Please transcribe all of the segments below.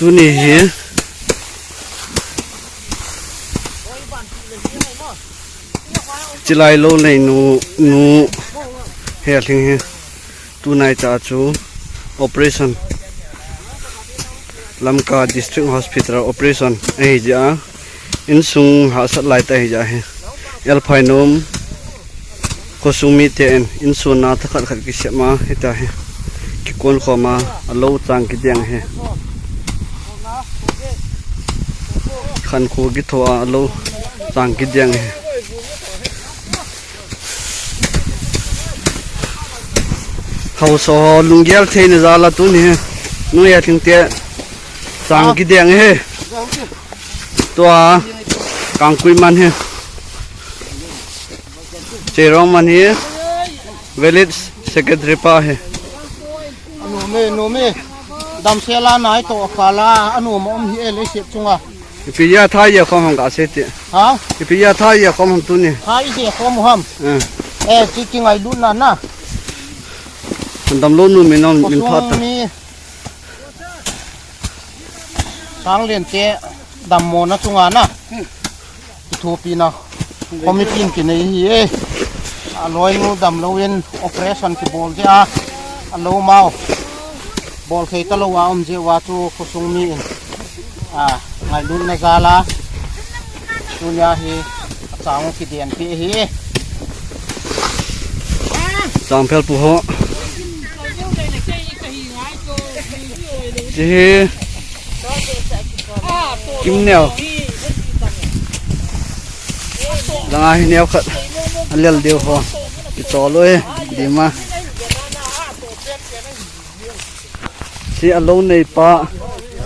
tu ni hi chilai lo nei nu he thing he tu nai cha chu operation Lamka district hospital operation ai ja in sung ha sat lai ta hi ja he el phainom kosumi ten in suna thakhat khat ki sema heta he ki kon khoma alo chang ki deng he khan khu gi thoa alo chang ki deng he hau so lungyal thein zala tu ni nu ya thing te chang ki deng he to kang kui man he Cherong man hi village secretary pa he no me dam sela nai to kala anu mo hi ele sep chunga piya tha ya khom ga se ti ha piya tha ya khom tu ni ha I se khom ham chi ki ngai lu na dam lo nu min on min phat ta sang len te dam mo na chunga na thu pi na committee ki nei hi aloi nu dam lo in operation ki bol ja alo mau bol khei ta lo wa je wa chu khosung mi ngai lu na zala tunya hi chang ki den pi hi chang phel pu ho ji kim neo langa hi neo khat alel deu ho ki to loi di ma si alo nei pa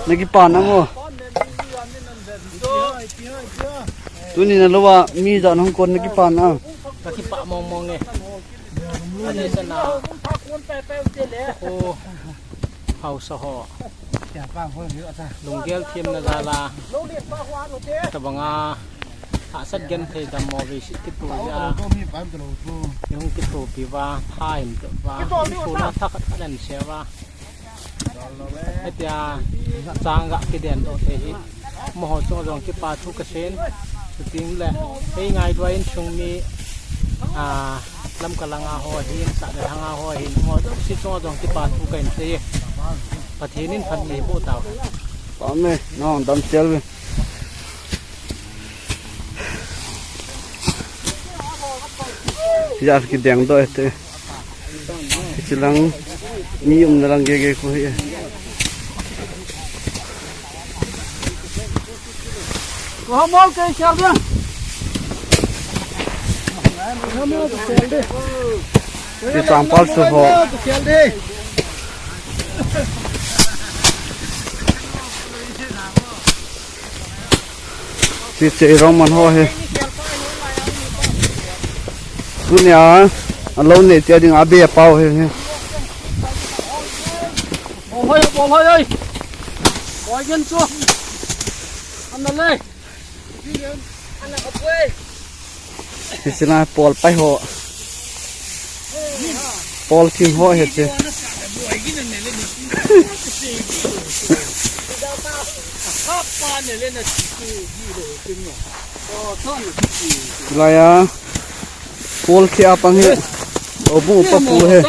na ki pa na ngo tu ni na lo wa mi za nong kon na ki pa na ka ki pa mong nge ani sana o hau sa ho lunggel thiam na zala tabanga asat gen thei dam mo vi sit tu ya yung kitu piwa time to wa suna thakat adan sewa etia changa kiden do the hi mo ho cho jong ki pa thu ka sen ting le ei ngai dwain chung mi lam kalanga ho hin sa de hanga ho hin mo si cho jong ki pa thu kain te pathenin phan me bo taw pa me no dam sel we ya ki deng do ete chilang mi na lang ge ko hi ko mo ke chal dia mo ke chal de ti sampal su ho chal de ti cherong man ho he tu nya alo ne ti ding abe pau he bol hoi ơi bồi nhân chuông ăn lên ăn là ở quê thì xin là pol pai ho pol kim ho hết chứ là ya pol kia pang he ở bu pa pu he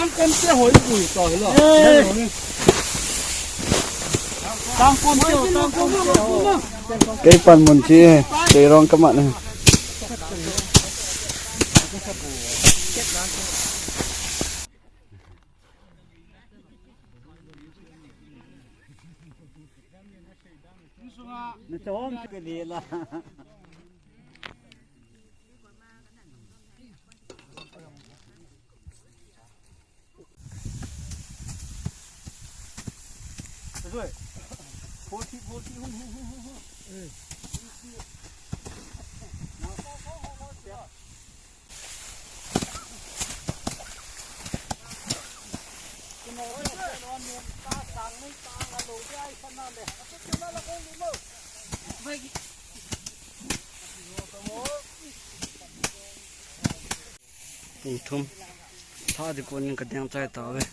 cái phần muốn chi để rong các bạn này nó chó cái gì là rồi Hô thị hung thum tha di con những cái tiếng trai tao vậy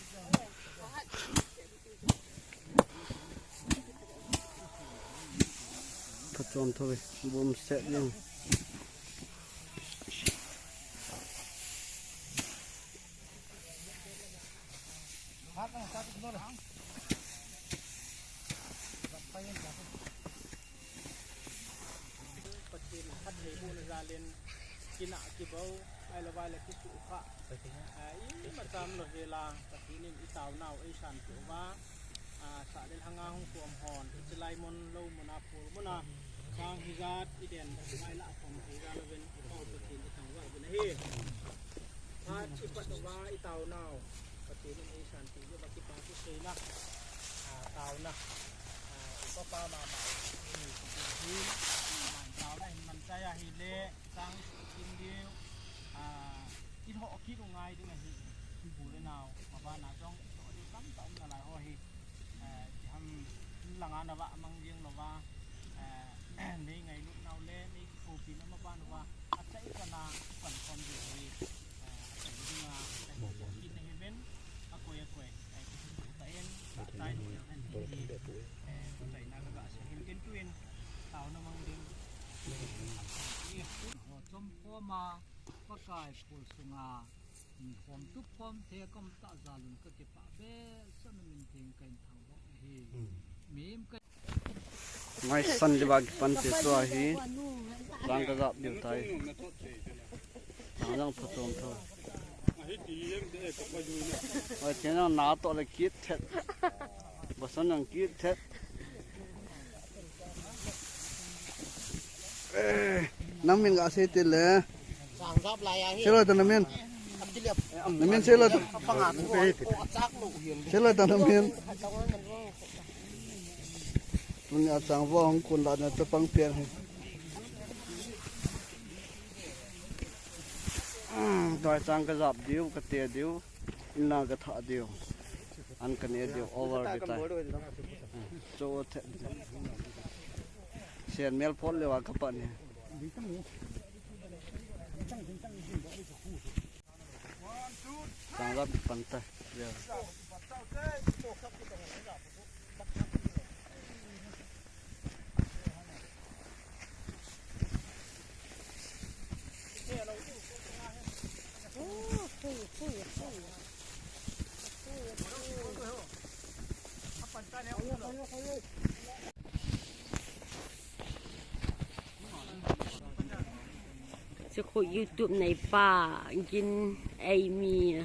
trộm thôi bùm sẽ riêng kina kibau ai la vai la ki su kha ai ma tam lo hela ta tinin itaw naw ai san to ba sa den hanga hung tuam hon itlai mon lo mona pur mona sang hizat iden mai la phong hira leven itaw patin itang wa bin hi ha chipat wa itaw naw patinin ai san ti ba ki pa tu sei na taw na ko pa ma ma ni taw na man saya hile sangกินเดียวกินห่อคิดง่ายด้วยไงที่บูเลยนาวมาบ้านนาจ้องตัวเดียวตั้มตั้มอะไรห่อฮีทำหลังงานนะวะมังเรียงนะวะนี่ไงลูกนาวเล่นี่โคปีนมาบ้านนะวะอาจจะอีกนาฝันความดีเลยแต่ดีงาแต่กินในเว้นอากวยอากวยไอ้ตัวเองตายหนูอย่างนั้นที่ใส่นากระบะเห็นกินกินเต่าน้ำมังเรียงจมพ่อมาประกายปูสุงาผมทุกผมเทก็มตะจาลุนก็จะปะเบสนมินเทงกันทางว่าเฮมีมกัน ngay sân đi bagi pan te tua hi rang ka gap dim tai rang photom tho oi chena na to le kit thet basan ang kit thet namin ga se te le sang gap lai a hi se lo ta namin namin se lo pangat ko chak lu hiền se lo ta namin tunya chang wo hong kun la na ta pang pian he doi chang ka jap diu ka te diu inna ka tha diu an ka ne diu over the time so sen mel phol le wa ka pa ne chang jap pan ta yaจะคุย YouTube ในป่ากินไอเมีย